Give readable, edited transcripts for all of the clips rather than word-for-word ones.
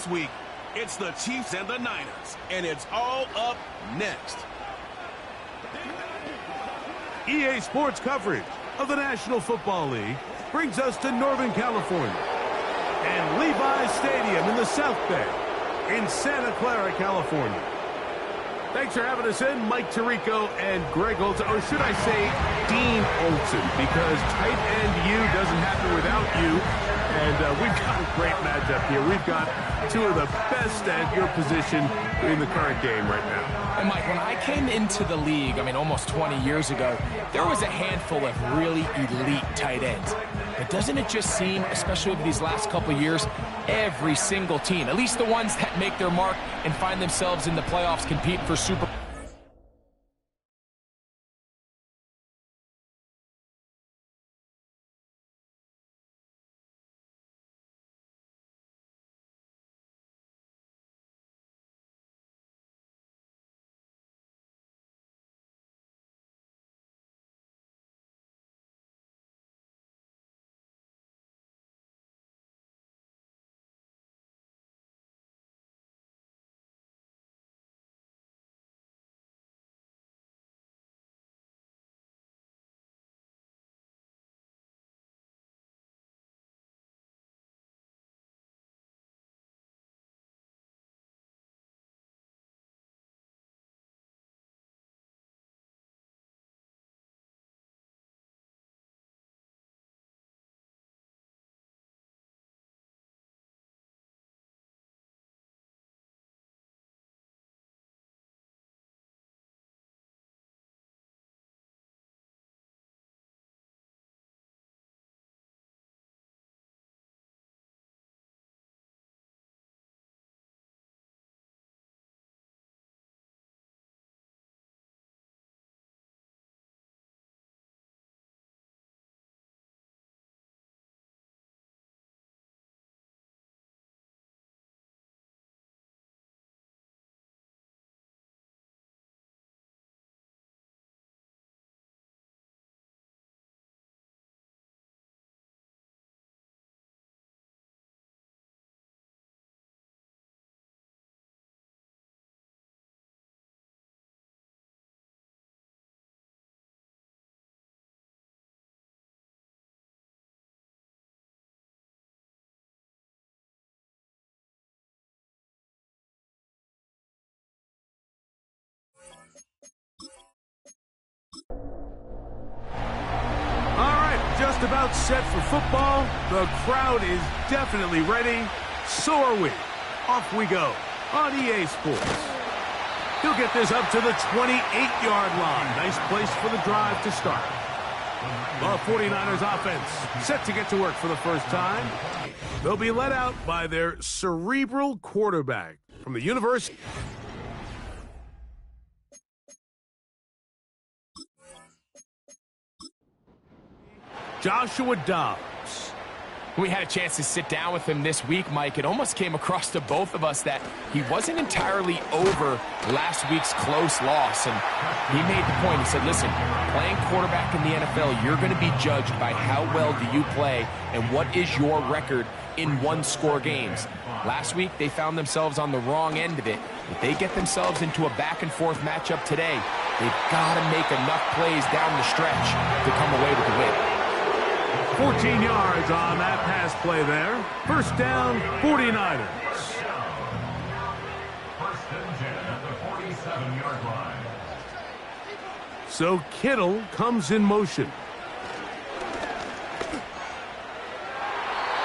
This week, it's the Chiefs and the Niners, and it's all up next. EA Sports coverage of the National Football League brings us to Northern California and Levi's Stadium in the South Bay in Santa Clara, California. Thanks for having us in, Mike Tirico and Greg Olsen, or should I say Dean Olsen, because tight end U doesn't happen without you. And we've got a great matchup here. We've got two of the best at your position in the current game right now. And Mike, when I came into the league, almost 20 years ago, there was a handful of really elite tight ends. But doesn't it just seem, especially over these last couple of years, every single team, at least the ones that make their mark and find themselves in the playoffs competing for Super Bowl. Just about set for football. The crowd is definitely ready. So are we. Off we go on EA Sports. He'll get this up to the 28-yard line. Nice place for the drive to start. The 49ers offense set to get to work for the first time. They'll be led out by their cerebral quarterback from the University. Joshua Dobbs. We had a chance to sit down with him this week, Mike. It almost came across to both of us that he wasn't entirely over last week's close loss. And he made the point. He said, listen, playing quarterback in the NFL, you're going to be judged by how well do you play and what is your record in one-score games. Last week, they found themselves on the wrong end of it. If they get themselves into a back-and-forth matchup today, they've got to make enough plays down the stretch to come away with the win. 14 yards on that pass play there. First down, 49ers. First and 10 at the 47-yard line. So Kittle comes in motion.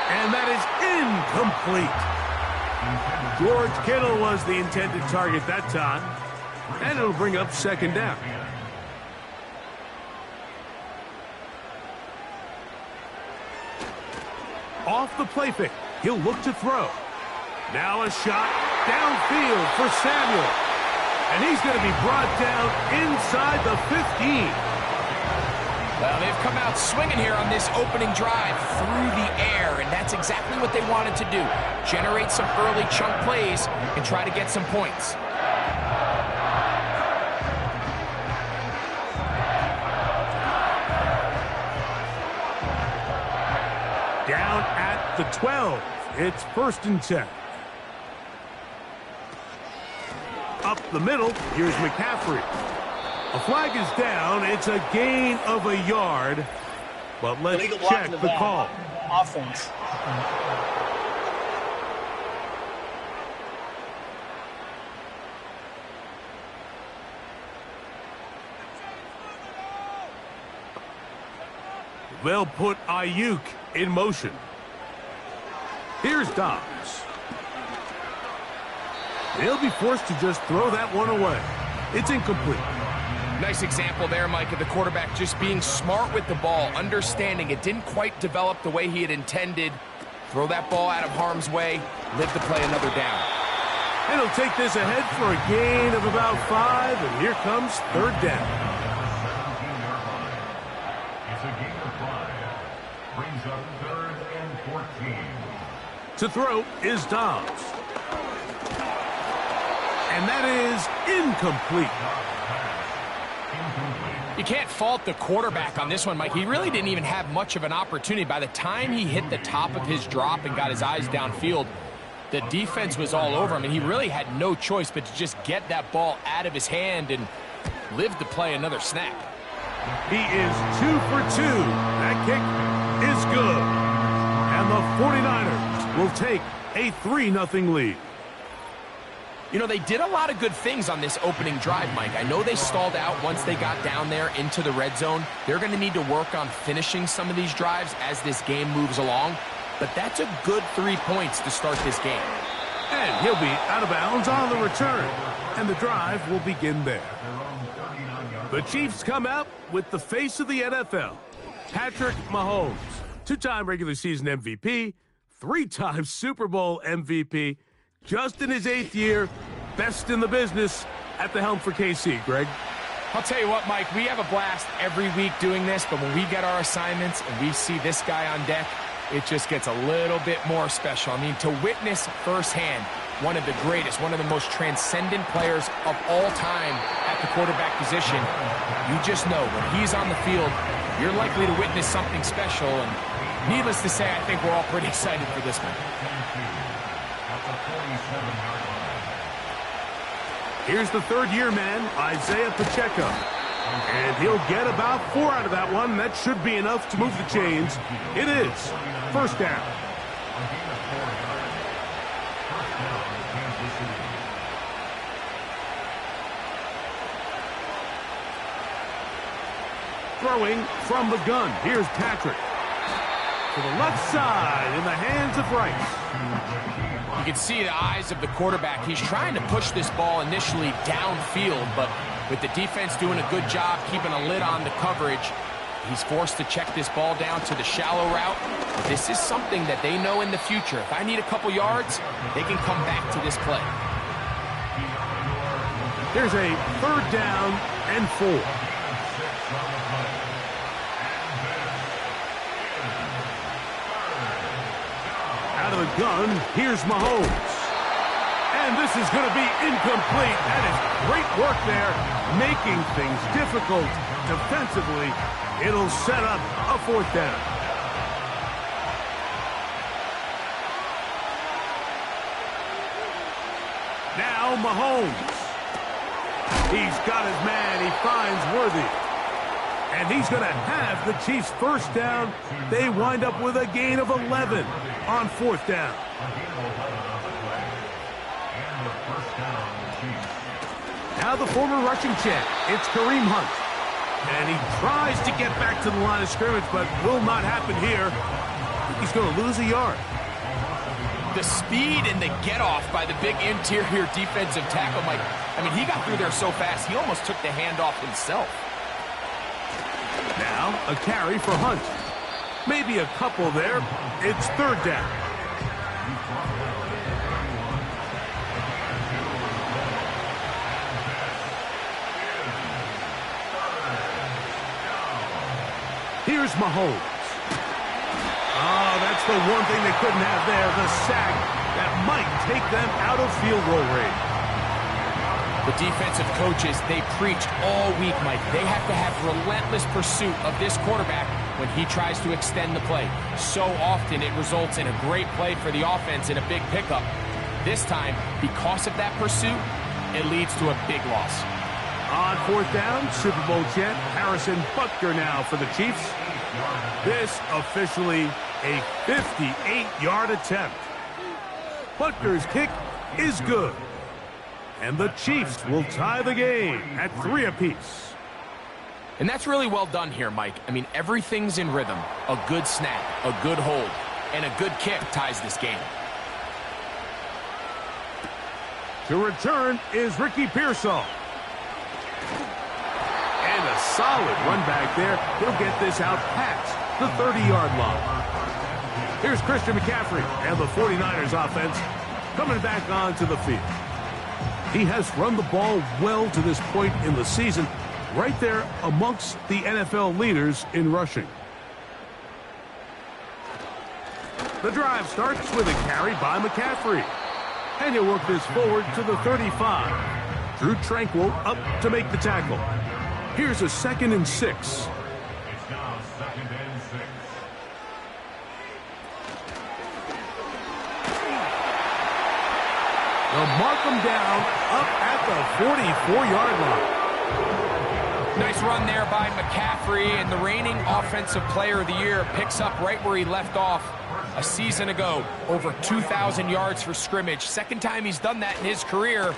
And that is incomplete. George Kittle was the intended target that time. And it'll bring up second down. Off the play fake, he'll look to throw. Now a shot downfield for Samuel. And he's going to be brought down inside the 15. Well, they've come out swinging here on this opening drive through the air, and that's exactly what they wanted to do. Generate some early chunk plays and try to get some points. Down at the 12. It's first and 10. Up the middle, here's McCaffrey. A flag is down. It's a gain of a yard. But let's check the call. Offense. They'll put Ayuk in motion. Here's Dobbs. They'll be forced to just throw that one away. It's incomplete. Nice example there, Mike, of the quarterback just being smart with the ball, understanding it didn't quite develop the way he had intended. Throw that ball out of harm's way, live to play another down. And he'll take this ahead for a gain of about 5, and here comes third down. It's a gain of 5. Brings up 3rd and 14. To throw is Dobbs. And that is incomplete. You can't fault the quarterback on this one, Mike. He really didn't even have much of an opportunity. By the time he hit the top of his drop and got his eyes downfield, the defense was all over him, and he really had no choice but to just get that ball out of his hand and live to play another snap. He is 2 for 2. That kick is good. And the 49ers will take a 3-0 lead. You know, they did a lot of good things on this opening drive, Mike. I know they stalled out once they got down there into the red zone. They're going to need to work on finishing some of these drives as this game moves along. But that's a good 3 points to start this game. And he'll be out of bounds on the return. And the drive will begin there. The Chiefs come out with the face of the NFL, Patrick Mahomes, 2-time regular season MVP, 3-time Super Bowl MVP, just in his 8th year, best in the business at the helm for KC. Greg? I'll tell you what, Mike, we have a blast every week doing this, but when we get our assignments and we see this guy on deck, it just gets a little bit more special. I mean, to witness firsthand one of the greatest, one of the most transcendent players of all time at the quarterback position, you just know when he's on the field, you're likely to witness something special. And needless to say, I think we're all pretty excited for this one. Here's the third-year man, Isaiah Pacheco. And he'll get about 4 out of that one. That should be enough to move the chains. It is. First down. Throwing from the gun. Here's Patrick. To the left side in the hands of Rice. You can see the eyes of the quarterback. He's trying to push this ball initially downfield, but with the defense doing a good job keeping a lid on the coverage, he's forced to check this ball down to the shallow route. But this is something that they know in the future. If I need a couple yards, they can come back to this play. There's a 3rd down and 4. Out of the gun, here's Mahomes. And this is going to be incomplete. That is great work there, making things difficult defensively. It'll set up a 4th down. Now Mahomes. He's got his man. He finds Worthy. And he's going to have the Chiefs' first down. They wind up with a gain of 11 on 4th down. Now the former rushing champ, it's Kareem Hunt. And he tries to get back to the line of scrimmage, but will not happen here. He's going to lose a yard. The speed and the get-off by the big interior defensive tackle, Mike. I mean, he got through there so fast, he almost took the handoff himself. Now a carry for Hunt. Maybe a couple there. It's 3rd down. Here's Mahomes. Oh, that's the one thing they couldn't have there, the sack that might take them out of field goal range. The defensive coaches, they preached all week, Mike. They have to have relentless pursuit of this quarterback when he tries to extend the play. So often it results in a great play for the offense and a big pickup. This time, because of that pursuit, it leads to a big loss. On fourth down, Super Bowl champ Harrison Butker now for the Chiefs. This officially a 58-yard attempt. Butker's kick is good. And the Chiefs will tie the game at 3 apiece. And that's really well done here, Mike. I mean, everything's in rhythm. A good snap, a good hold, and a good kick ties this game. To return is Ricky Pearsall. And a solid run back there. He'll get this out past the 30-yard line. Here's Christian McCaffrey and the 49ers offense coming back onto the field. He has run the ball well to this point in the season, right there amongst the NFL leaders in rushing. The drive starts with a carry by McCaffrey. And he'll work this forward to the 35. Drew Tranquill up to make the tackle. Here's a 2nd and 6. It's now 2nd and 6. They'll mark him down up at the 44-yard line. Nice run there by McCaffrey, and the reigning Offensive Player of the Year picks up right where he left off a season ago. Over 2,000 yards for scrimmage. Second time he's done that in his career.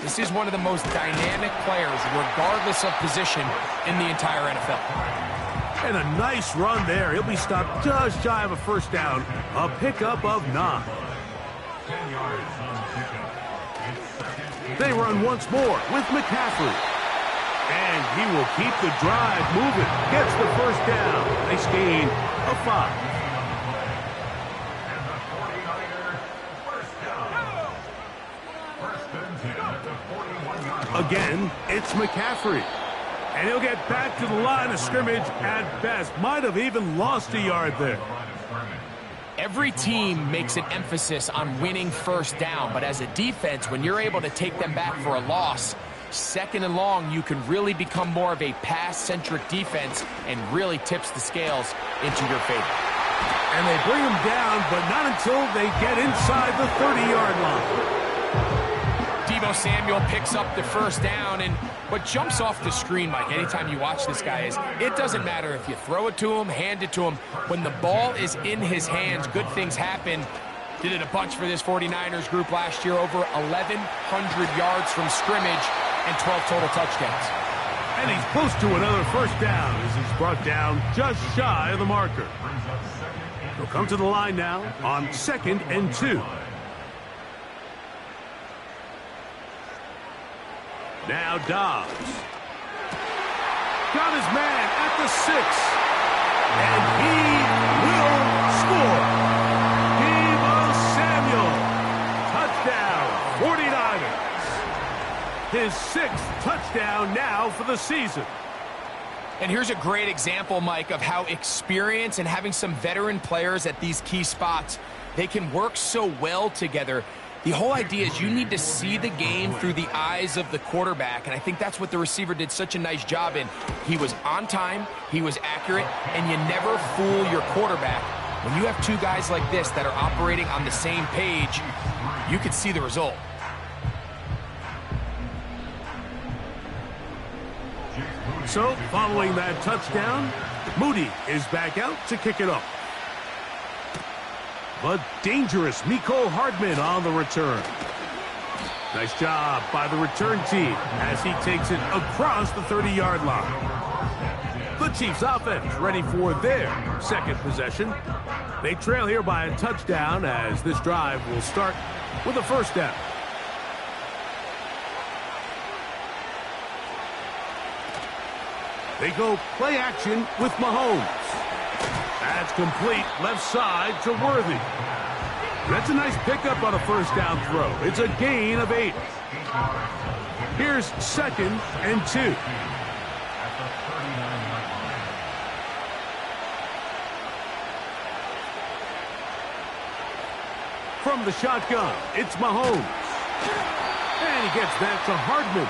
This is one of the most dynamic players, regardless of position, in the entire NFL. And a nice run there. He'll be stopped just shy of a first down. A pickup of 9. 10 yards on pickup. It's 2nd. They run once more with McCaffrey. And he will keep the drive moving. Gets the first down. Nice gain of 5. And the 49ers first down. 1st and 10 at the 41-yard line. Again, it's McCaffrey. And he'll get back to the line of scrimmage at best. Might have even lost a yard there. Every team makes an emphasis on winning first down, but as a defense, when you're able to take them back for a loss, 2nd and long, you can really become more of a pass-centric defense and really tips the scales into your favor. And they bring him down, but not until they get inside the 30-yard line. Deebo Samuel picks up the first down, and what jumps off the screen, Mike, anytime you watch this guy is it doesn't matter if you throw it to him, hand it to him. When the ball is in his hands, good things happen. Did it a bunch for this 49ers group last year, over 1,100 yards from scrimmage and 12 total touchdowns. And he's close to another first down as he's brought down just shy of the marker. He'll come to the line now on 2nd and 2. Now Dobbs. Got his man at the 6. And he will score. Deebo Samuel. Touchdown, 49ers. His 6th touchdown now for the season. And here's a great example, Mike, of how experience and having some veteran players at these key spots, they can work so well together. The whole idea is you need to see the game through the eyes of the quarterback, and I think that's what the receiver did such a nice job in. He was on time, he was accurate, and you never fool your quarterback. When you have two guys like this that are operating on the same page, you can see the result. So, following that touchdown, Moody is back out to kick it off. But dangerous Mecole Hardman on the return. Nice job by the return team as he takes it across the 30-yard line. The Chiefs offense ready for their 2nd possession. They trail here by a touchdown as this drive will start with a first down. They go play action with Mahomes. That's complete left side to Worthy. That's a nice pickup on a first down throw. It's a gain of 8. Here's 2nd and 2. From the shotgun, it's Mahomes. And he gets that to Hardman.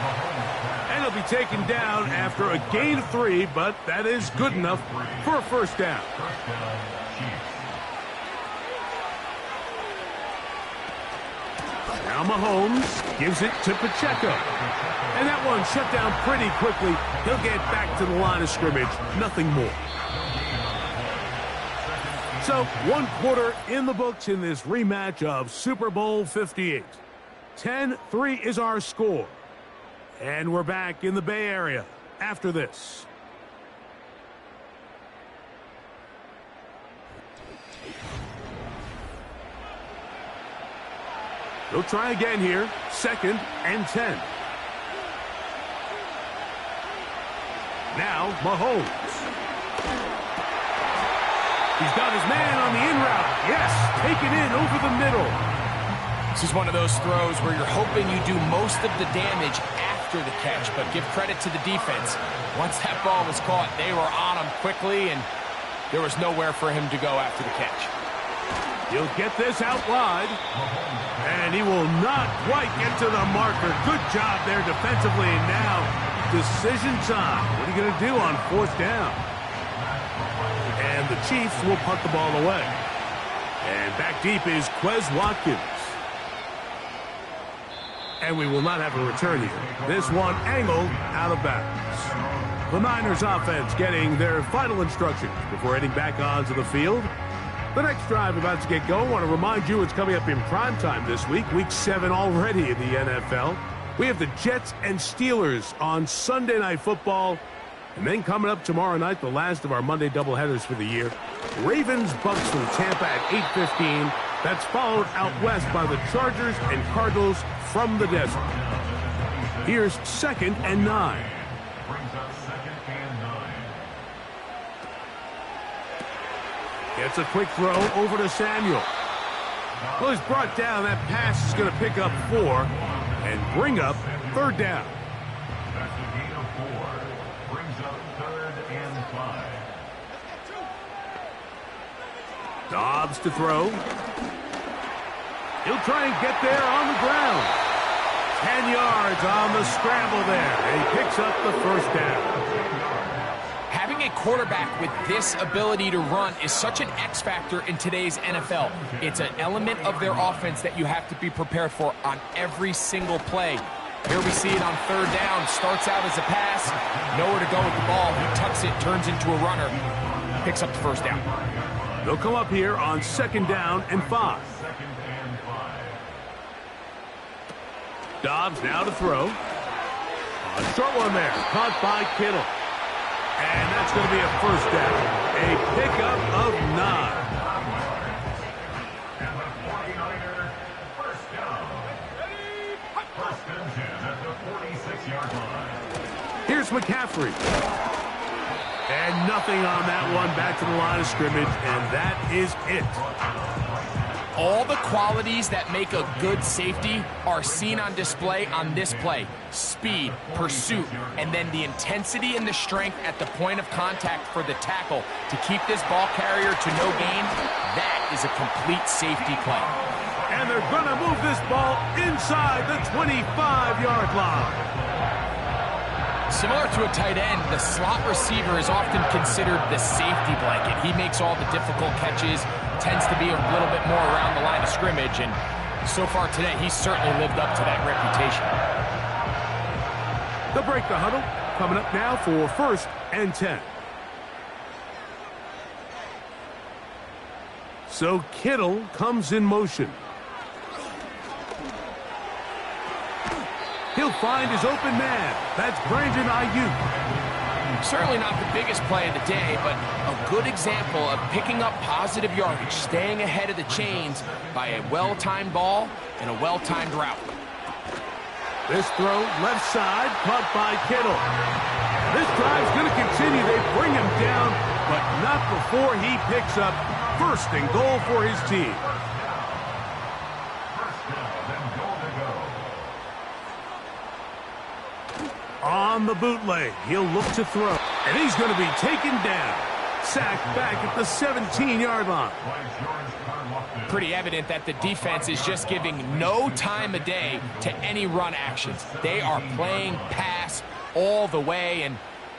And he'll be taken down after a gain of 3, but that is good enough for a first down. Now Mahomes gives it to Pacheco. And that one shut down pretty quickly. He'll get back to the line of scrimmage. Nothing more. So, 1 quarter in the books in this rematch of Super Bowl 58. 10-3 is our score. And we're back in the Bay Area after this. They'll try again here. 2nd and 10. Now, Mahomes. He's got his man on the in route. Yes, taken in over the middle. This is one of those throws where you're hoping you do most of the damage after the catch, but give credit to the defense. Once that ball was caught, they were on him quickly, and there was nowhere for him to go after the catch. He'll get this out wide, and he will not quite get to the marker. Good job there defensively, and now decision time. What are you going to do on 4th down? And the Chiefs will punt the ball away. And back deep is Quez Watkins. And we will not have a return here. This one angled out of bounds. The Niners offense getting their final instructions before heading back onto the field. The next drive about to get going. I want to remind you it's coming up in prime time this week. Week 7 already in the NFL. We have the Jets and Steelers on Sunday Night Football. And then coming up tomorrow night, the last of our Monday doubleheaders for the year. Ravens-Bucks from Tampa at 8:15. That's followed out west by the Chargers and Cardinals from the desert. Here's 2nd and 9. Brings up 2nd and 9. Gets a quick throw over to Samuel. Well, he's brought down. That pass is going to pick up 4 and bring up 3rd down. That's a gain of 4. Brings up 3rd and 5. Dobbs to throw. He'll try and get there on the ground. 10 yards on the scramble there. And he picks up the 1st down. Having a quarterback with this ability to run is such an X factor in today's NFL. It's an element of their offense that you have to be prepared for on every single play. Here we see it on 3rd down. Starts out as a pass. Nowhere to go with the ball. He tucks it, turns into a runner. Picks up the 1st down. They'll come up here on 2nd down and 5. Dobbs now to throw. A short one there. Caught by Kittle. And that's going to be a 1st down. A pickup of 9. And the 49ers, 1st down. 1st and 10 at the 46-yard line. Here's McCaffrey. And nothing on that one. Back to the line of scrimmage, and that is it. All the qualities that make a good safety are seen on display on this play. Speed, pursuit, and then the intensity and the strength at the point of contact for the tackle to keep this ball carrier to no gain. That is a complete safety play. And they're going to move this ball inside the 25-yard line. Similar to a tight end, the slot receiver is often considered the safety blanket. He makes all the difficult catches, tends to be a little bit more around the line of scrimmage, and so far today, he's certainly lived up to that reputation. They'll break the huddle. Coming up now for 1st and 10. So Kittle comes in motion. He'll find his open man. That's Brandon Ayuk. Certainly not the biggest play of the day, but a good example of picking up positive yardage, staying ahead of the chains by a well-timed ball and a well-timed route. This throw left side, caught by Kittle. This drive's going to continue. They bring him down, but not before he picks up 1st and goal for his team. On the bootleg, he'll look to throw. And he's going to be taken down. Sacked back at the 17-yard line. Pretty evident that the defense is just giving no time of day to any run actions. They are playing pass all the way, and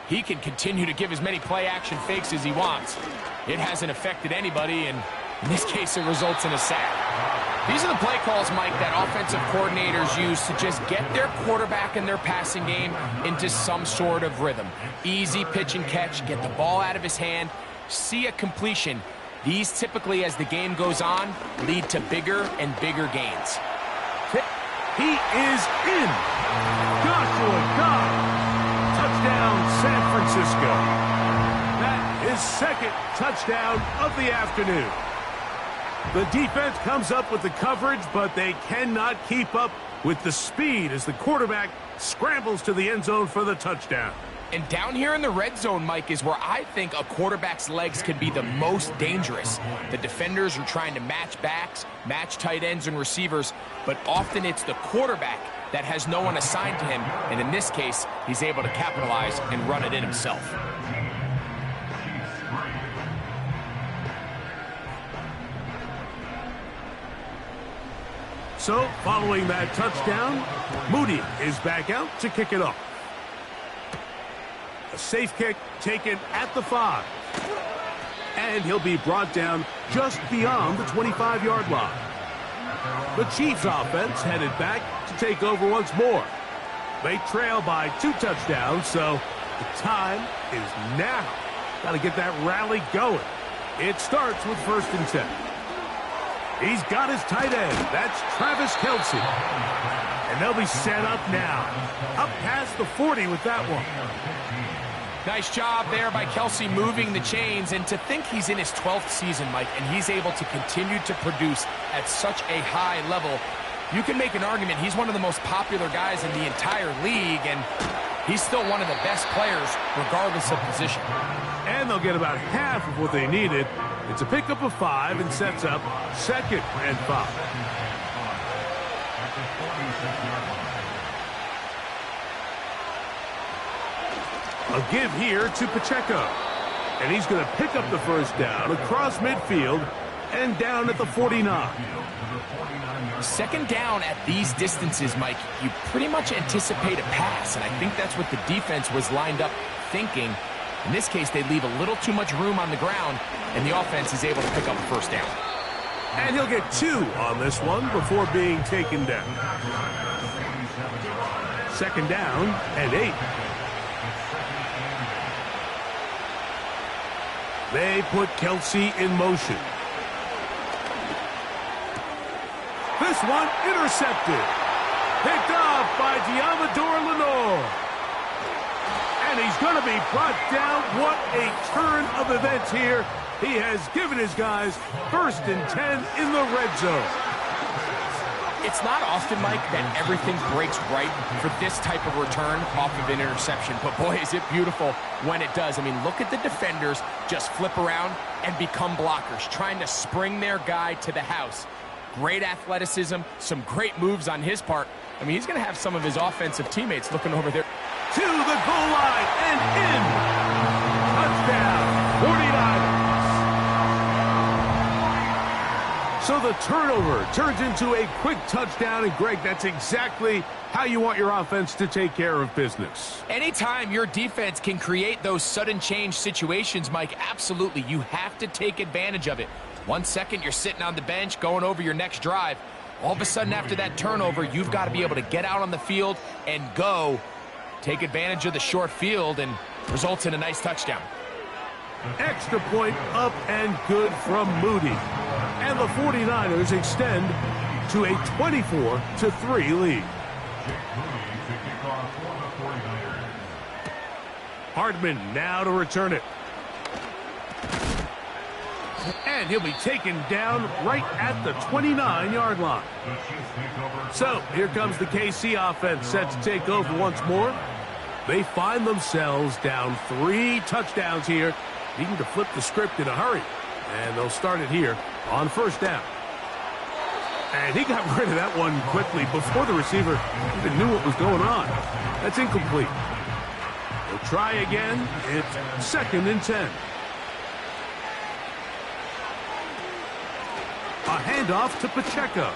he can continue to give as many play-action fakes as he wants. It hasn't affected anybody, and in this case, it results in a sack. These are the play calls, Mike, that offensive coordinators use to just get their quarterback and their passing game into some sort of rhythm. Easy pitch and catch, get the ball out of his hand, see a completion. These typically, as the game goes on, lead to bigger and bigger gains. He is in. Joshua Dobbs. Touchdown, San Francisco. That is second touchdown of the afternoon. The defense comes up with the coverage, but they cannot keep up with the speed as the quarterback scrambles to the end zone for the touchdown. And down here in the red zone, Mike, is where I think a quarterback's legs can be the most dangerous. The defenders are trying to match backs, match tight ends and receivers, but often it's the quarterback that has no one assigned to him, and in this case, he's able to capitalize and run it in himself. So, following that touchdown, Moody is back out to kick it off. A safe kick taken at the 5. And he'll be brought down just beyond the 25-yard line. The Chiefs offense headed back to take over once more. They trail by 2 touchdowns, so the time is now. Got to get that rally going. It starts with 1st and 10. He's got his tight end. That's Travis Kelce. And they'll be set up now. Up past the 40 with that one. Nice job there by Kelce moving the chains, and to think he's in his 12th season, Mike, and he's able to continue to produce at such a high level. You can make an argument he's one of the most popular guys in the entire league, and he's still one of the best players regardless of position. And they'll get about half of what they needed. It's a pickup of 5 and sets up 2nd and 5. A give here to Pacheco. And he's going to pick up the 1st down across midfield and down at the 49. 2nd down at these distances, Mike, you pretty much anticipate a pass, and I think that's what the defense was lined up thinking. In this case, they leave a little too much room on the ground, and the offense is able to pick up a 1st down. And he'll get 2 on this one before being taken down. 2nd down and 8. They put Kelce in motion. This one intercepted. Picked off by Diamador Lenore. And he's going to be brought down. What a turn of events here. He has given his guys 1st and 10 in the red zone. It's not often, Mike, that everything breaks right for this type of return off of an interception. But, boy, is it beautiful when it does. I mean, look at the defenders just flip around and become blockers, trying to spring their guy to the house. Great athleticism, some great moves on his part. I mean, he's going to have some of his offensive teammates looking over there. To the goal line and in. Touchdown, 49ers. So the turnover turns into a quick touchdown, and Greg, that's exactly how you want your offense to take care of business. Anytime your defense can create those sudden change situations, Mike, absolutely, you have to take advantage of it. 1 second, you're sitting on the bench going over your next drive. All of a sudden, after that turnover, you've got to be able to get out on the field and go. Take advantage of the short field, and results in a nice touchdown. Extra point up and good from Moody. And the 49ers extend to a 24-3 lead. Hardman now to return it. And he'll be taken down right at the 29-yard line. So here comes the KC offense set to take over once more. They find themselves down 3 touchdowns here, needing to flip the script in a hurry. And they'll start it here on 1st down. And he got rid of that one quickly before the receiver even knew what was going on. That's incomplete. They'll try again. It's 2nd and 10. A handoff to Pacheco.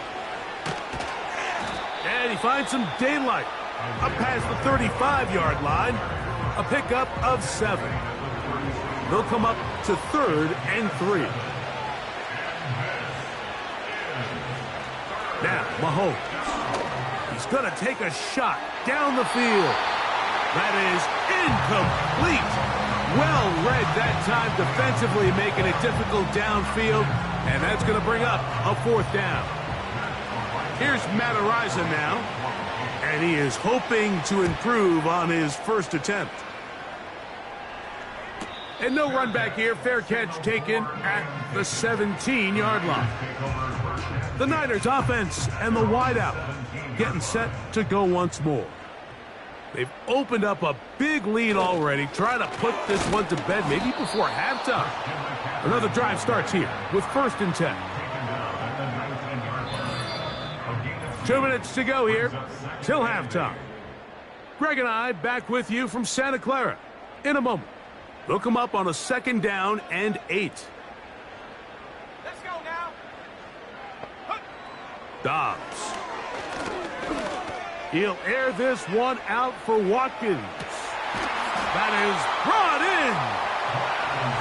And he finds some daylight. Up past the 35-yard line. A pickup of 7. They'll come up to 3rd and 3. Now, Mahomes. He's going to take a shot down the field. That is incomplete. Well read that time defensively, making it difficult downfield, and that's going to bring up a 4th down. Here's Matt Araiza now, and he is hoping to improve on his first attempt. And no run back here. Fair catch taken at the 17-yard line. The Niners offense and the wideout getting set to go once more. They've opened up a big lead already, trying to put this one to bed maybe before halftime. Another drive starts here with 1st and 10. 2 minutes to go here till halftime. Greg and I back with you from Santa Clara in a moment. Look them up on a 2nd down and 8. Let's go now. Dobbs. He'll air this one out for Watkins. That is brought in.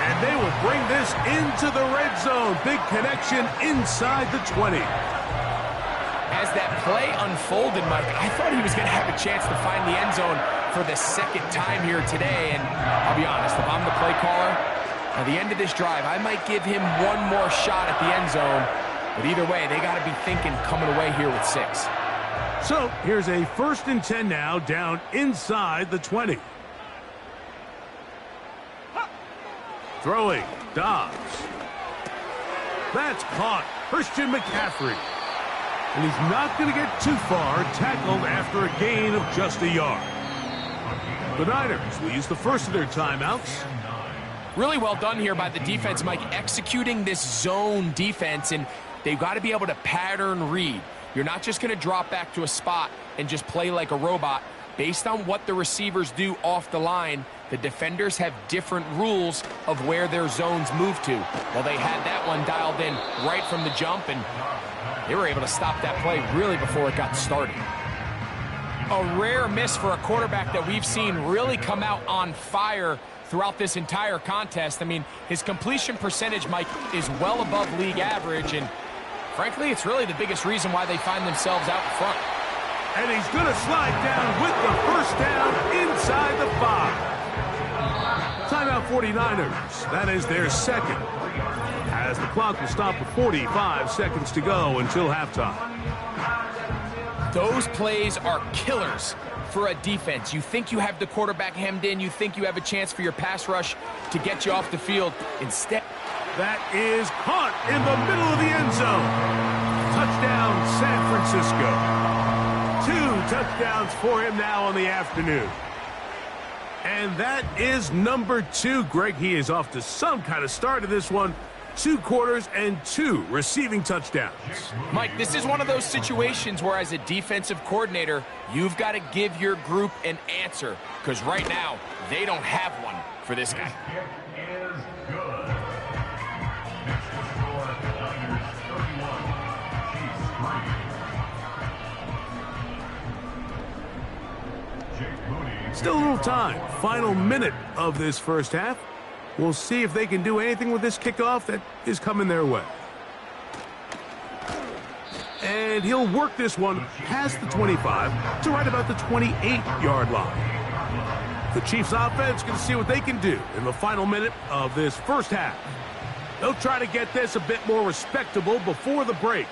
And they will bring this into the red zone. Big connection inside the 20. As that play unfolded, Mike, I thought he was going to have a chance to find the end zone for the 2nd time here today. And I'll be honest, if I'm the play caller, at the end of this drive, I might give him one more shot at the end zone. But either way, they got to be thinking coming away here with 6. So here's a 1st and 10 now, down inside the 20. Throwing, Dobbs. That's caught. Christian McCaffrey. And he's not going to get too far, tackled after a gain of just a yard. The Niners will use the first of their timeouts. Really well done here by the defense, Mike, executing this zone defense, and they've got to be able to pattern read. You're not just going to drop back to a spot and just play like a robot. Based on what the receivers do off the line, the defenders have different rules of where their zones move to. Well, they had that one dialed in right from the jump, and they were able to stop that play really before it got started. A rare miss for a quarterback that we've seen really come out on fire throughout this entire contest. I mean, his completion percentage, Mike, is well above league average, and frankly, it's really the biggest reason why they find themselves out front. And he's going to slide down with the 1st down inside the 5. Timeout 49ers. That is their 2nd. As the clock will stop with 45 seconds to go until halftime. Those plays are killers for a defense. You think you have the quarterback hemmed in. You think you have a chance for your pass rush to get you off the field. Instead, that is caught in the middle of the end zone. Touchdown, San Francisco. 2 touchdowns for him now on the afternoon. And that is number 2. Greg, he is off to some kind of start of this one. 2 quarters and 2 receiving touchdowns. Mike, this is one of those situations where as a defensive coordinator, you've got to give your group an answer. Because right now, they don't have one for this guy. Still a little time. Final minute of this first half. We'll see if they can do anything with this kickoff that is coming their way. And he'll work this one past the 25 to right about the 28-yard line. The Chiefs offense can see what they can do in the final minute of this first half. They'll try to get this a bit more respectable before the break.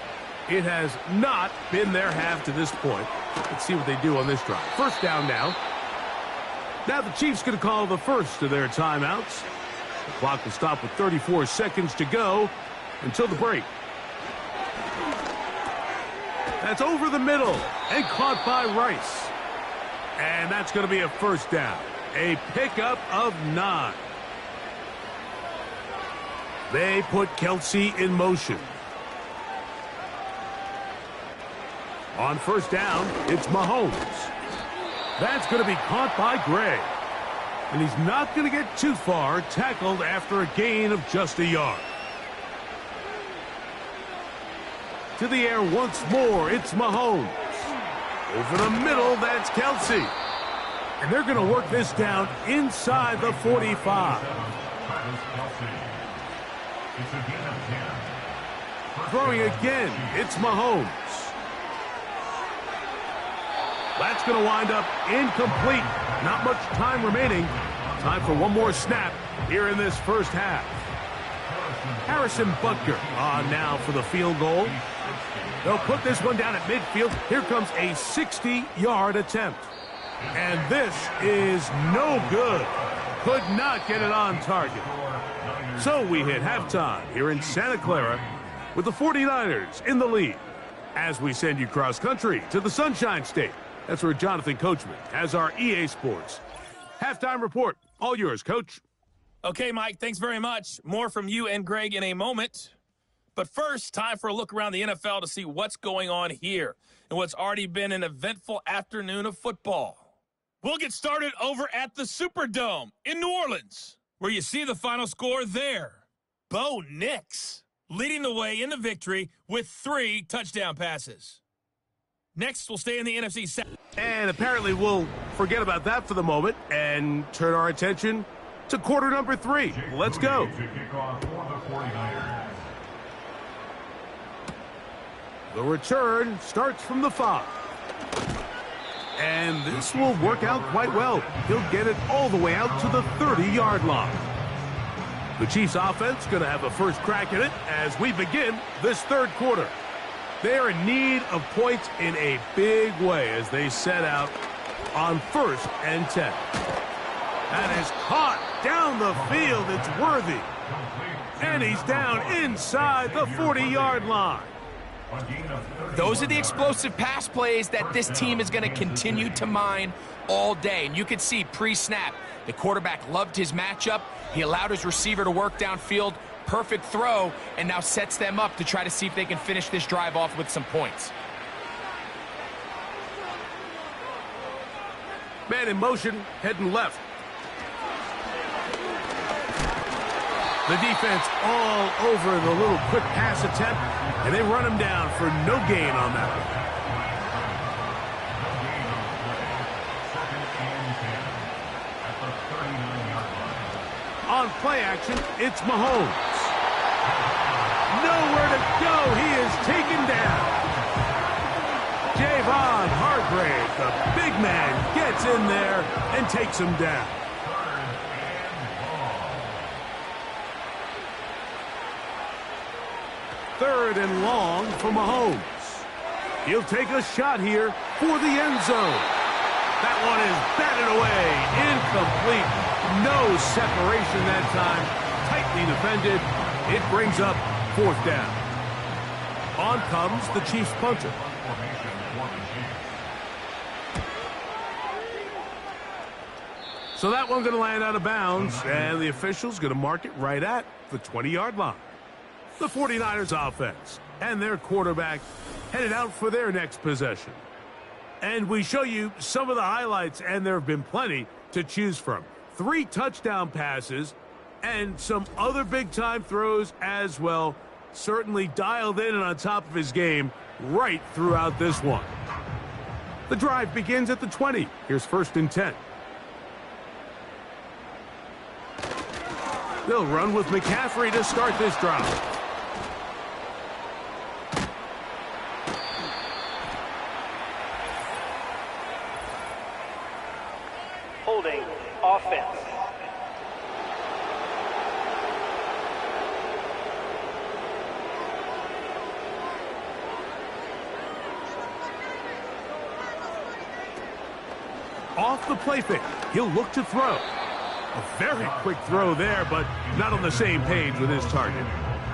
It has not been their half to this point. Let's see what they do on this drive. 1st down now. Now the Chiefs going to call the first of their timeouts. The clock will stop with 34 seconds to go until the break. That's over the middle and caught by Rice. And that's going to be a 1st down. A pickup of 9. They put Kelce in motion. On 1st down, it's Mahomes. That's going to be caught by Gray. And he's not going to get too far, tackled after a gain of just a yard. To the air once more, it's Mahomes. Over the middle, that's Kelce. And they're going to work this down inside the 45. Throwing again, it's Mahomes. That's going to wind up incomplete. Not much time remaining. Time for one more snap here in this first half. Harrison Butker on now for the field goal. They'll put this one down at midfield. Here comes a 60-yard attempt. And this is no good. Could not get it on target. So we hit halftime here in Santa Clara with the 49ers in the lead. As we send you cross-country to the Sunshine State. That's where Jonathan Coachman has our EA Sports halftime report. All yours, Coach. Okay, Mike, thanks very much. More from you and Greg in a moment. But first, time for a look around the NFL to see what's going on here and what's already been an eventful afternoon of football. We'll get started over at the Superdome in New Orleans, where you see the final score there. Bo Nix leading the way in the victory with 3 touchdown passes. Next, we'll stay in the NFC South. And apparently we'll forget about that for the moment and turn our attention to quarter number 3. Let's go. The return starts from the 5. And this will work out quite well. He'll get it all the way out to the 30-yard line. The Chiefs offense going to have a first crack at it as we begin this third quarter. They are in need of points in a big way as they set out on 1st and 10. That is caught down the field. It's Worthy. And he's down inside the 40-yard line. Those are the explosive pass plays that this team is going to continue to mine all day. And you can see pre-snap, the quarterback loved his matchup. He allowed his receiver to work downfield. Perfect throw, and now sets them up to try to see if they can finish this drive off with some points. Man in motion, heading left. The defense all over the little quick pass attempt, and they run him down for no gain on that one. On play action, it's Mahomes. Nowhere to go. He is taken down. Javon Hargrave, the big man, gets in there and takes him down. Third and long for Mahomes. He'll take a shot here for the end zone. That one is batted away. Incomplete. No separation that time. Tightly defended. It brings up 4th down. On comes the Chiefs punter. So that one's going to land out of bounds, and the official's going to mark it right at the 20-yard line. The 49ers offense and their quarterback headed out for their next possession. And we show you some of the highlights, and there have been plenty to choose from. 3 touchdown passes and some other big-time throws as well. Certainly dialed in and on top of his game right throughout this one. The drive begins at the 20. Here's 1st and 10. They'll run with McCaffrey to start this drive. Holding offense. Off the play fake, he'll look to throw. A very quick throw there, but not on the same page with his target.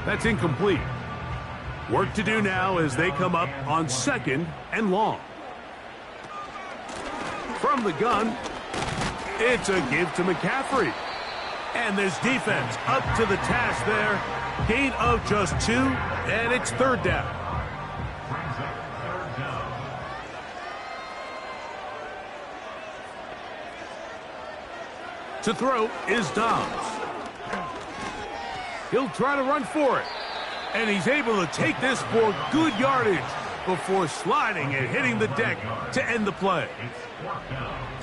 That's incomplete. Work to do now as they come up on 2nd and long. From the gun, it's a give to McCaffrey. And this defense up to the task there. Gain of just 2, and it's 3rd down. To throw is Dobbs. He'll try to run for it. And he's able to take this for good yardage before sliding and hitting the deck to end the play.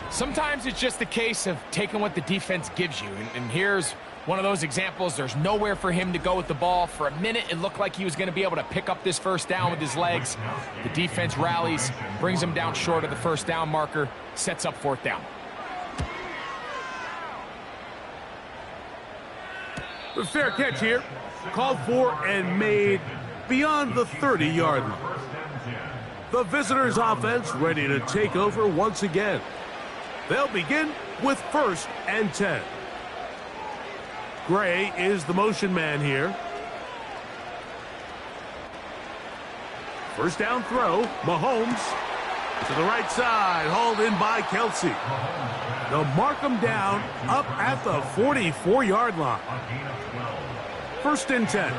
Sometimes it's just a case of taking what the defense gives you. And here's One of those examples, there's nowhere for him to go with the ball. For a minute, it looked like he was going to be able to pick up this first down with his legs. The defense rallies, brings him down short of the first down marker, sets up fourth down. The fair catch here, called for and made beyond the 30-yard line. The visitors' offense ready to take over once again. They'll begin with 1st and 10. Gray is the motion man here. First down throw, Mahomes to the right side, hauled in by Kelsey. They'll mark him down up at the 44-yard line. 1st and 10.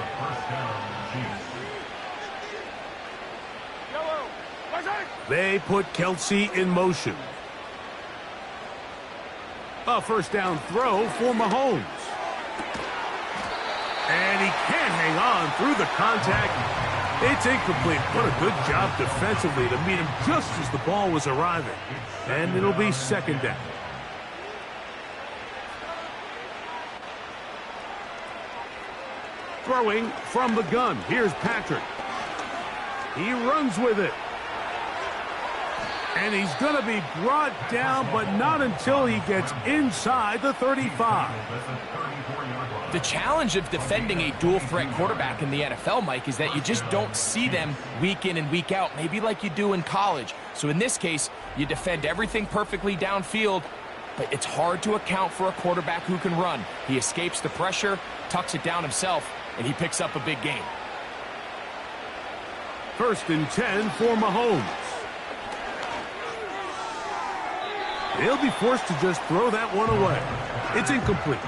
They put Kelsey in motion. A first down throw for Mahomes. And he can't hang on through the contact. It's incomplete. What a good job defensively to meet him just as the ball was arriving. And it'll be 2nd down. Throwing from the gun. Here's Patrick. He runs with it. And he's going to be brought down, but not until he gets inside the 35. The challenge of defending a dual-threat quarterback in the NFL, Mike, is that you just don't see them week in and week out, maybe like you do in college. So in this case, you defend everything perfectly downfield, but it's hard to account for a quarterback who can run. He escapes the pressure, tucks it down himself, and he picks up a big gain. 1st and 10 for Mahomes. He'll be forced to just throw that one away. It's incomplete.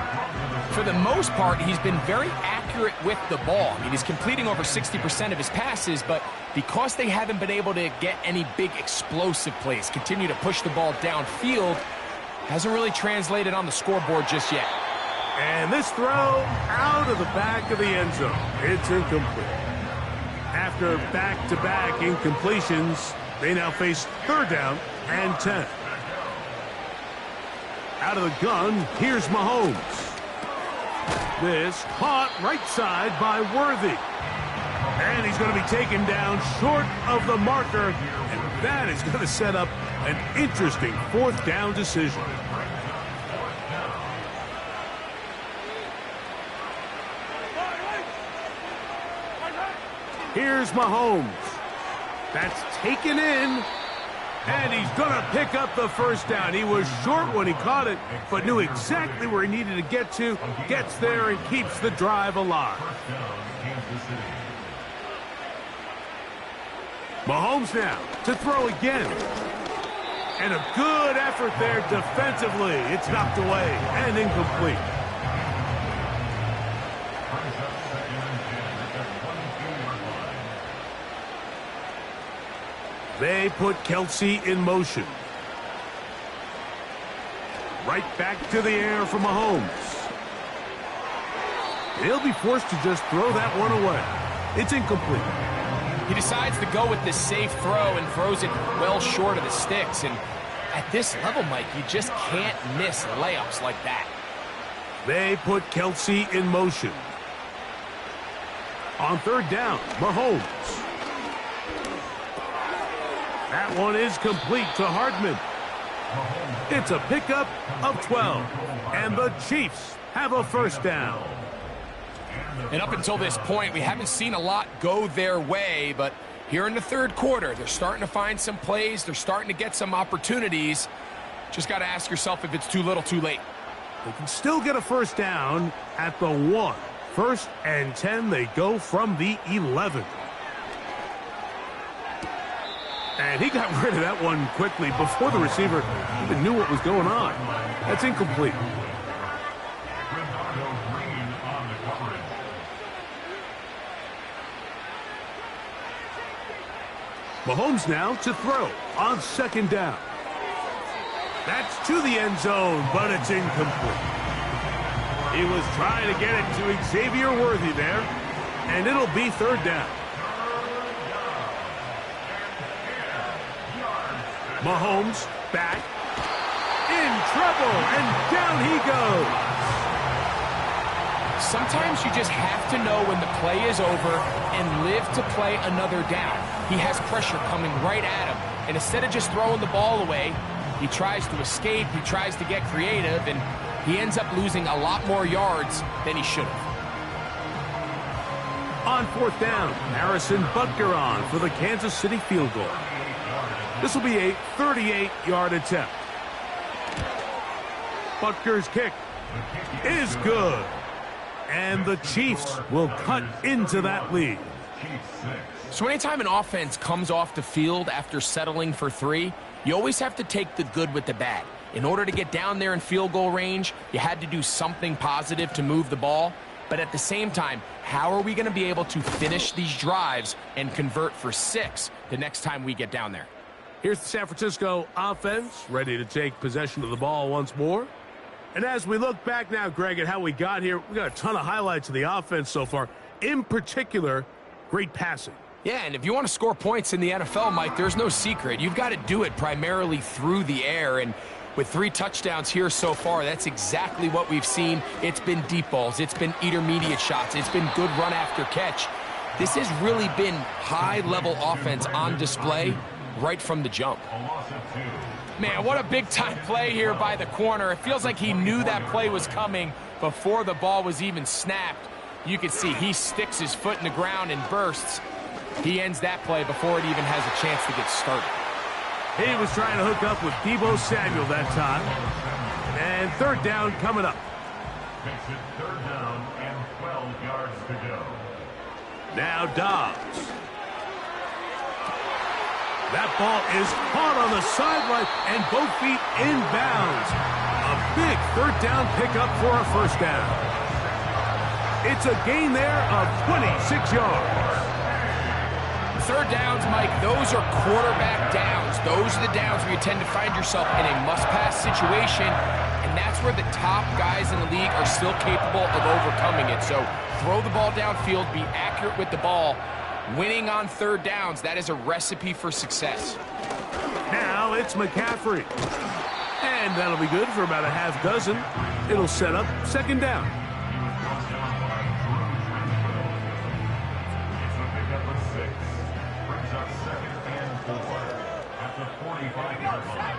For the most part, he's been very accurate with the ball. I mean, he's completing over 60% of his passes, but because they haven't been able to get any big explosive plays, continue to push the ball downfield, hasn't really translated on the scoreboard just yet. And this throw out of the back of the end zone. It's incomplete. After back-to-back incompletions, they now face 3rd down and 10. Out of the gun, here's Mahomes. This caught right side by Worthy. And he's going to be taken down short of the marker. And that is going to set up an interesting 4th down decision. Here's Mahomes. That's taken in. And he's going to pick up the first down. He was short when he caught it, but knew exactly where he needed to get to. Gets there and keeps the drive alive. Mahomes now to throw again. And a good effort there defensively. It's knocked away and incomplete. They put Kelsey in motion. Right back to the air for Mahomes. He'll be forced to just throw that one away. It's incomplete. He decides to go with this safe throw and throws it well short of the sticks. And at this level, Mike, you just can't miss layups like that. They put Kelsey in motion. On 3rd down, Mahomes. That one is complete to Hardman. It's a pickup of 12. And the Chiefs have a first down. And up until this point, we haven't seen a lot go their way, but here in the 3rd quarter, they're starting to find some plays. They're starting to get some opportunities. Just got to ask yourself if it's too little, too late. They can still get a first down at the 1. 1st and 10, they go from the 11. And he got rid of that one quickly before the receiver even knew what was going on. That's incomplete. Mahomes now to throw on 2nd down. That's to the end zone, but it's incomplete. He was trying to get it to Xavier Worthy there, and it'll be 3rd down. Mahomes back in trouble, and down he goes. sometimes you just have to know when the play is over and live to play another down. He has pressure coming right at him, and instead of just throwing the ball away, he tries to escape, he tries to get creative, and he ends up losing a lot more yards than he should have. On 4th down, Harrison Butker on for the Kansas City field goal. This will be a 38-yard attempt. Butker's kick is good. And the Chiefs will cut into that lead. So anytime an offense comes off the field after settling for 3, you always have to take the good with the bad. In order to get down there in field goal range, you had to do something positive to move the ball. But at the same time, how are we going to be able to finish these drives and convert for 6 the next time we get down there? Here's the San Francisco offense, ready to take possession of the ball once more. And as we look back now, Greg, at how we got here, we got a ton of highlights of the offense so far. In particular, great passing. Yeah, and if you want to score points in the NFL, Mike, there's no secret. You've got to do it primarily through the air, and with 3 touchdowns here so far, that's exactly what we've seen. It's been deep balls. It's been intermediate shots. It's been good run after catch. This has really been high-level offense on display right from the jump. Man, what a big-time play here by the corner. It feels like he knew that play was coming before the ball was even snapped. You can see he sticks his foot in the ground and bursts. He ends that play before it even has a chance to get started. He was trying to hook up with Deebo Samuel that time. And 3rd down coming up. Makes it 3rd down and 12 yards to go. Now Dobbs. That ball is caught on the sideline and both feet inbounds. A big 3rd down pickup for a 1st down. It's a gain there of 26 yards. 3rd downs, Mike, those are quarterback downs. Those are the downs where you tend to find yourself in a must-pass situation, and that's where the top guys in the league are still capable of overcoming it. So throw the ball downfield, be accurate with the ball. Winning on 3rd downs, that is a recipe for success. Now it's McCaffrey. And that'll be good for about a half dozen. It'll set up 2nd down. It's a pickup of 6. Brings up 2nd and 4 at the 45-yard line.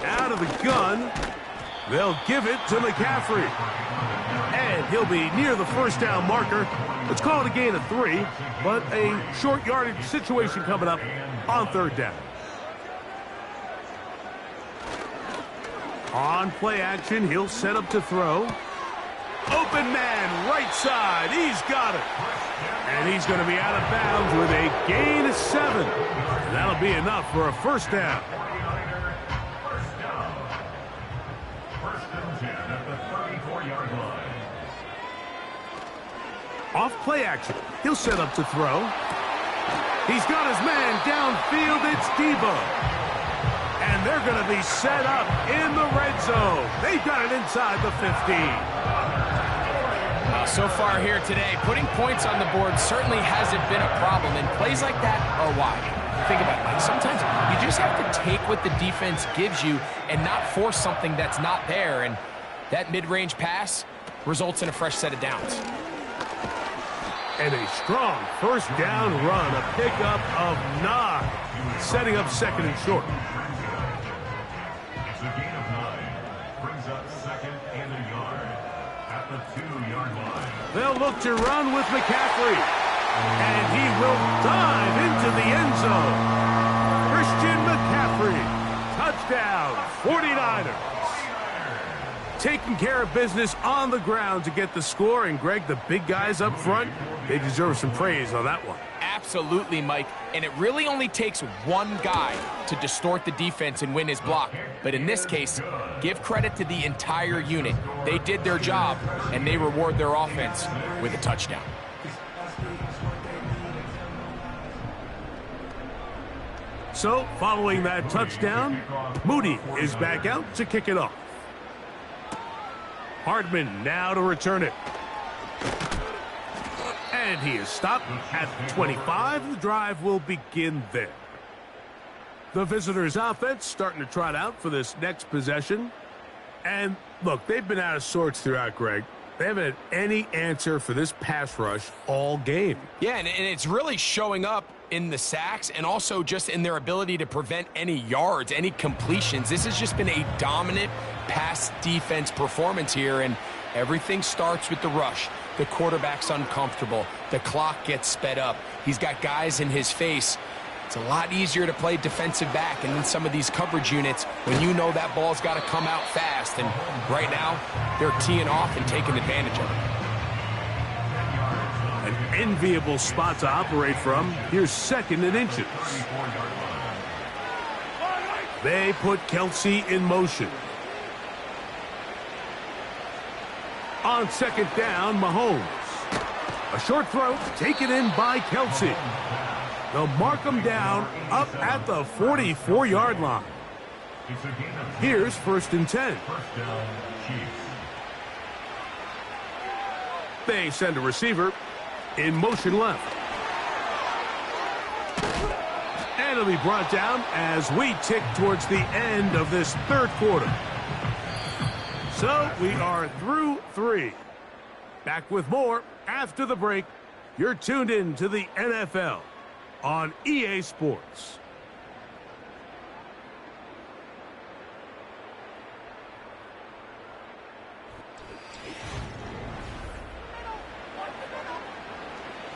Out of the gun. They'll give it to McCaffrey. And he'll be near the 1st down marker. Let's call it a gain of 3, but a short yardage situation coming up on 3rd down. On play action, he'll set up to throw. Open man, right side. He's got it. And he's going to be out of bounds with a gain of 7. And that'll be enough for a 1st down. Off play action. He'll set up to throw. He's got his man downfield. It's Deebo. And they're going to be set up in the red zone. They've got it inside the 15. So far here today, putting points on the board certainly hasn't been a problem, and plays like that are why. Think about it, Mike. Sometimes you just have to take what the defense gives you and not force something that's not there, and that mid-range pass results in a fresh set of downs. And a strong 1st down run, a pickup of 9, setting up 2nd and short. It's a gain of 9. Brings up 2nd and a yard at the 2-yard line. They'll look to run with McCaffrey. And he will dive into the end zone. Christian McCaffrey. Touchdown, 49ers. Taking care of business on the ground to get the score. And, Greg, the big guys up front, they deserve some praise on that one. Absolutely, Mike. And it really only takes one guy to distort the defense and win his block. But in this case, give credit to the entire unit. They did their job, and they reward their offense with a touchdown. So, following that touchdown, Moody is back out to kick it off. Hardman now to return it. And he is stopped at 25. The drive will begin there. The visitors' offense starting to trot out for this next possession. And, look, they've been out of sorts throughout, Greg. They haven't had any answer for this pass rush all game. Yeah, and it's really showing up in the sacks and also just in their ability to prevent any yards, any completions. This has just been a dominant pass defense performance here, and everything starts with the rush. The quarterback's uncomfortable. The clock gets sped up. He's got guys in his face. It's a lot easier to play defensive back and in some of these coverage units when you know that ball's got to come out fast. And right now, they're teeing off and taking advantage of it. An enviable spot to operate from. Here's 2nd and inches. They put Kelce in motion. On 2nd down, Mahomes. A short throw taken in by Kelce. They'll mark him down up at the 44-yard line. Here's 1st and 10. They send a receiver in motion left. And it'll be brought down as we tick towards the end of this 3rd quarter. So we are through 3. Back with more after the break. You're tuned in to the NFL on EA Sports.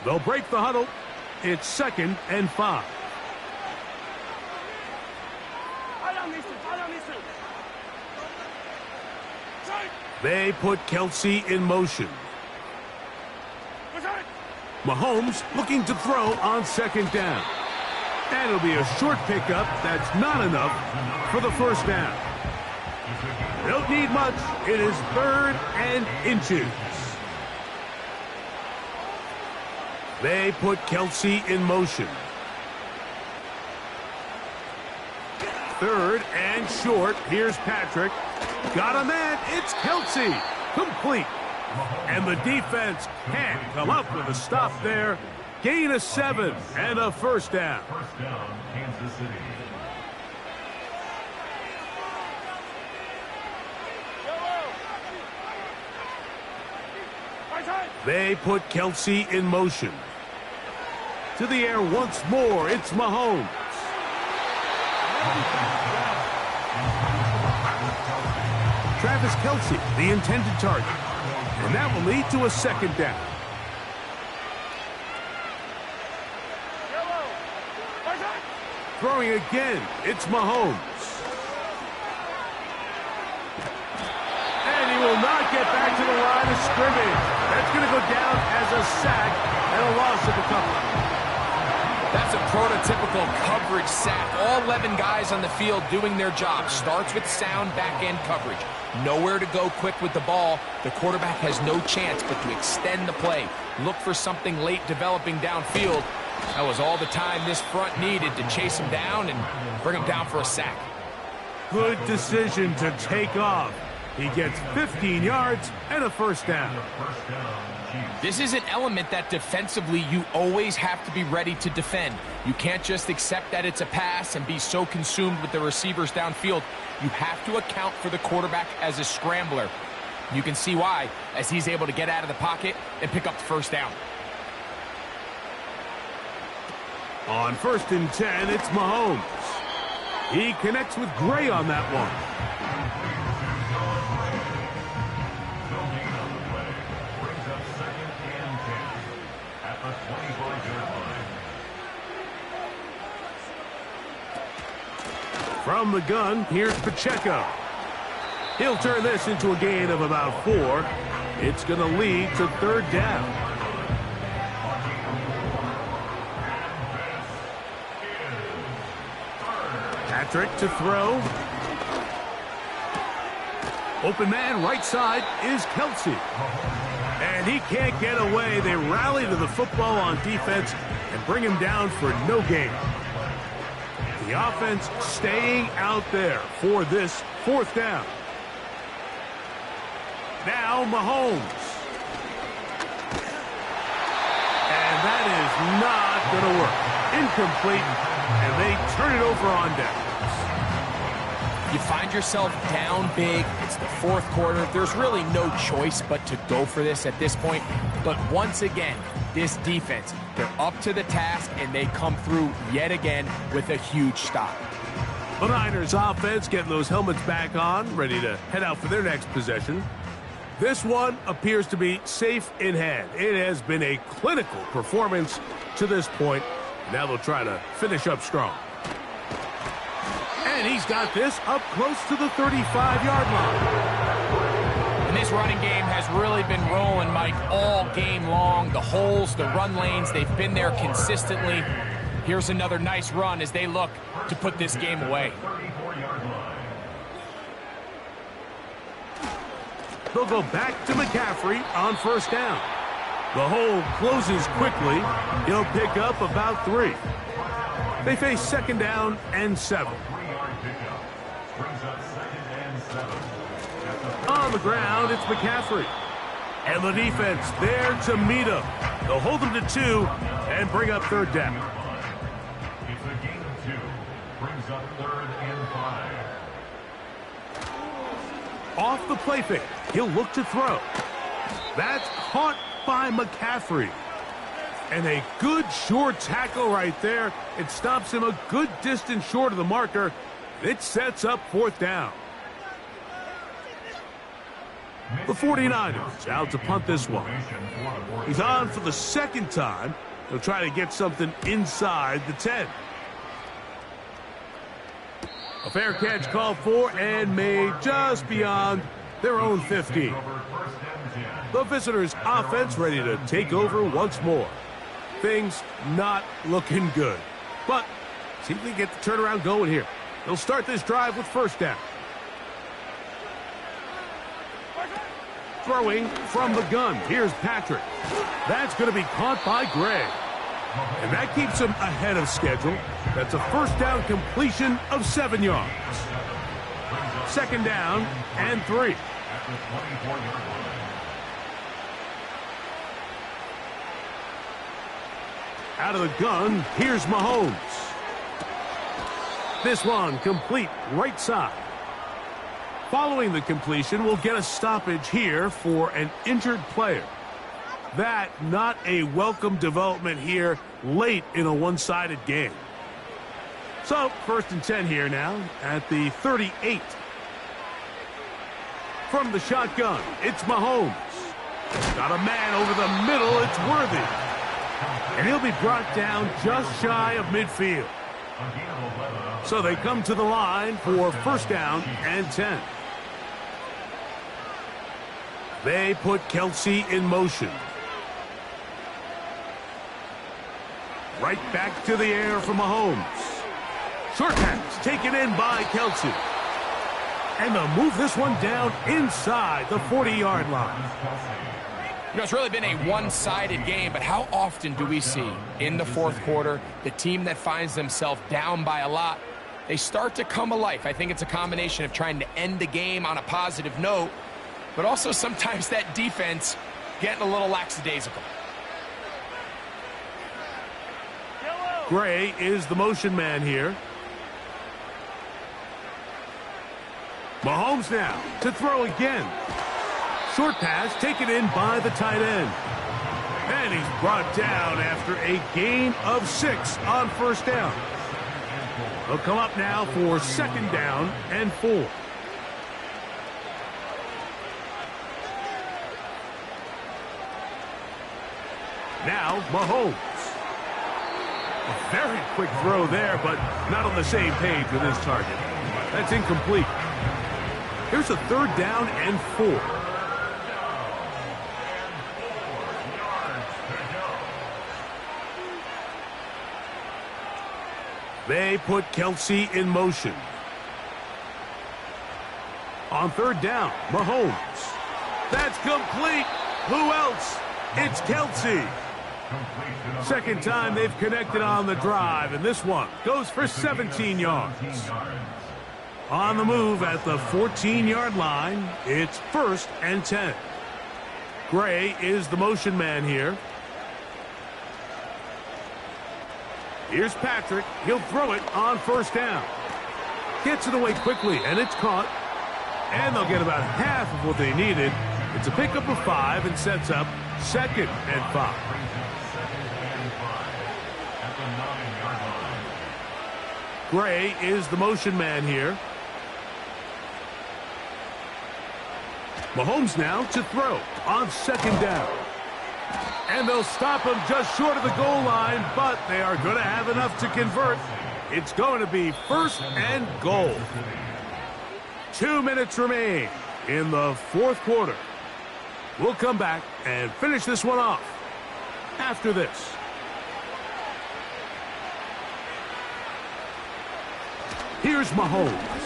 They'll break the huddle. It's 2nd and 5. They put Kelce in motion. Mahomes looking to throw on 2nd down. And it'll be a short pickup that's not enough for the 1st down. Don't need much. It is 3rd and inches. They put Kelce in motion. 3rd and short. Here's Patrick. Got a man. It's Kelce. Complete. And the defense can't come up with a stop there. Gain of 7 and a 1st down. First down, Kansas City. They put Kelce in motion. To the air once more. It's Mahomes. Travis Kelce, the intended target. And that will lead to a 2nd down. Throwing again, it's Mahomes. And he will not get back to the line of scrimmage. That's going to go down as a sack and a loss of a couple. That's a prototypical coverage sack. All 11 guys on the field doing their job. Starts with sound back-end coverage. Nowhere to go quick with the ball. The quarterback has no chance but to extend the play. Look for something late developing downfield. That was all the time this front needed to chase him down and bring him down for a sack. Good decision to take off. He gets 15 yards and a 1st down. This is an element that defensively you always have to be ready to defend. You can't just accept that it's a pass and be so consumed with the receivers downfield. You have to account for the quarterback as a scrambler. You can see why, as he's able to get out of the pocket and pick up the 1st down. On 1st and 10, it's Mahomes. He connects with Gray on that one. From the gun, here's Pacheco. He'll turn this into a gain of about 4. It's going to lead to 3rd down. Patrick to throw. Open man right side is Kelce. And he can't get away. They rally to the football on defense and bring him down for no gain. The offense staying out there for this 4th down. Now Mahomes. And that is not going to work. Incomplete, and they turn it over on downs. You find yourself down big. It's the fourth quarter. There's really no choice but to go for this at this point. But once again, this defense, they're up to the task, and they come through yet again with a huge stop. The Niners offense getting those helmets back on, ready to head out for their next possession. This one appears to be safe in hand. It has been a clinical performance to this point. Now they'll try to finish up strong. And he's got this up close to the 35-yard line. And this running game has really been rolling, Mike, all game long. The holes, the run lanes, they've been there consistently. Here's another nice run as they look to put this game away. They'll go back to McCaffrey on first down. The hole closes quickly. He'll pick up about 3. They face second down and 7. On the ground, it's McCaffrey. And the defense there to meet him. They'll hold him to 2 and bring up third down. It's a gain of 2. Brings up 3rd and 5. Off the play fake, he'll look to throw. That's caught by McCaffrey. And a good short tackle right there. It stops him a good distance short of the marker. It sets up fourth down. The 49ers out to punt this one. He's on for the second time. They'll try to get something inside the 10. A fair catch called for and made just beyond their own 15. The visitors' offense ready to take over once more. Things not looking good. But see if they get the turnaround going here. They'll start this drive with first down. Throwing from the gun. Here's Patrick. That's going to be caught by Gray. And that keeps him ahead of schedule. That's a first down completion of 7 yards. Second down and 3. Out of the gun, here's Mahomes. This one complete right side. Following the completion, we'll get a stoppage here for an injured player. That not a welcome development here late in a one-sided game. So, first and 10 here now at the 38. From the shotgun, it's Mahomes. Got a man over the middle, it's Worthy. And he'll be brought down just shy of midfield. So they come to the line for first down and 10. They put Kelce in motion. Right back to the air for Mahomes. Short pass taken in by Kelce. And they'll move this one down inside the 40-yard line. You know, it's really been a one-sided game, but how often do we see in the fourth quarter the team that finds themselves down by a lot, they start to come alive? I think it's a combination of trying to end the game on a positive note, but also sometimes that defense getting a little lackadaisical. Gray is the motion man here. Mahomes now to throw again. Short pass taken in by the tight end. And he's brought down after a gain of 6 on first down. He'll come up now for second down and 4. Now Mahomes. A very quick throw there, but not on the same page with his target. That's incomplete. Here's a third down and 4. They put Kelce in motion. On third down, Mahomes. That's complete. Who else? It's Kelce. Second time they've connected on the drive, and this one goes for 17 yards. On the move at the 14-yard line, it's first and 10. Gray is the motion man here. Here's Patrick. He'll throw it on first down. Gets it away quickly, and it's caught. And they'll get about half of what they needed. It's a pickup of 5 and sets up 2nd and 5. Gray is the motion man here. Mahomes now to throw on 2nd down. And they'll stop him just short of the goal line, but they are going to have enough to convert. It's going to be 1st and goal. 2 minutes remain in the 4th quarter. We'll come back and finish this one off after this. Here's Mahomes.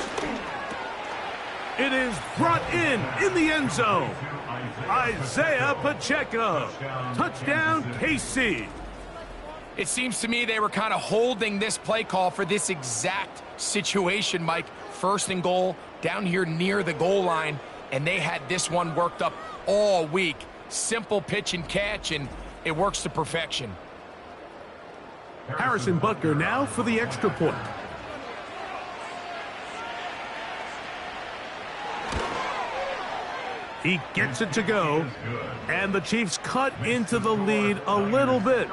It is brought in the end zone. Isaiah Pacheco. Touchdown, KC. It seems to me they were kind of holding this play call for this exact situation, Mike. 1st and goal, down here near the goal line, and they had this one worked up all week. Simple pitch and catch, and it works to perfection. Harrison Butker now for the extra point. He gets it to go, and the Chiefs cut into the lead a little bit.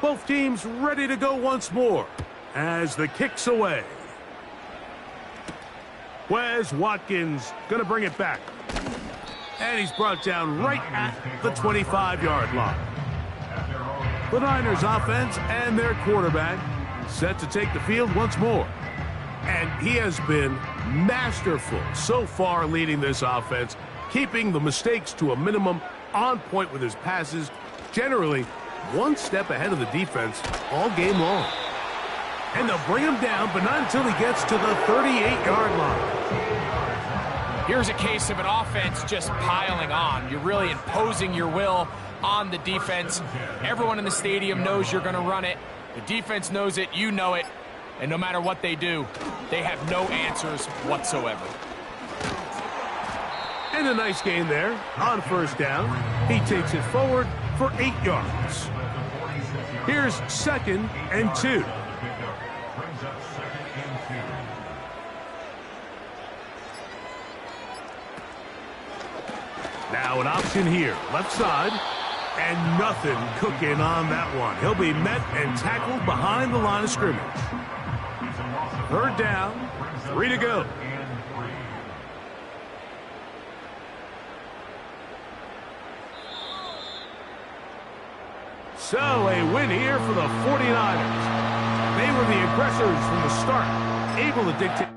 Both teams ready to go once more as the kick's away. Wes Watkins going to bring it back. And he's brought down right at the 25-yard line. The Niners offense and their quarterback set to take the field once more. And he has been masterful so far leading this offense, keeping the mistakes to a minimum, on point with his passes, generally one step ahead of the defense all game long. And they'll bring him down, but not until he gets to the 38-yard line. Here's a case of an offense just piling on. You're really imposing your will on the defense. Everyone in the stadium knows you're going to run it. The defense knows it, you know it, and no matter what they do, they have no answers whatsoever. And a nice gain there on 1st down. He takes it forward for 8 yards. Here's 2nd and 2. Now an option here, left side. And nothing cooking on that one. He'll be met and tackled behind the line of scrimmage. 3rd down, 3 to go. So a win here for the 49ers. They were the aggressors from the start, able to dictate.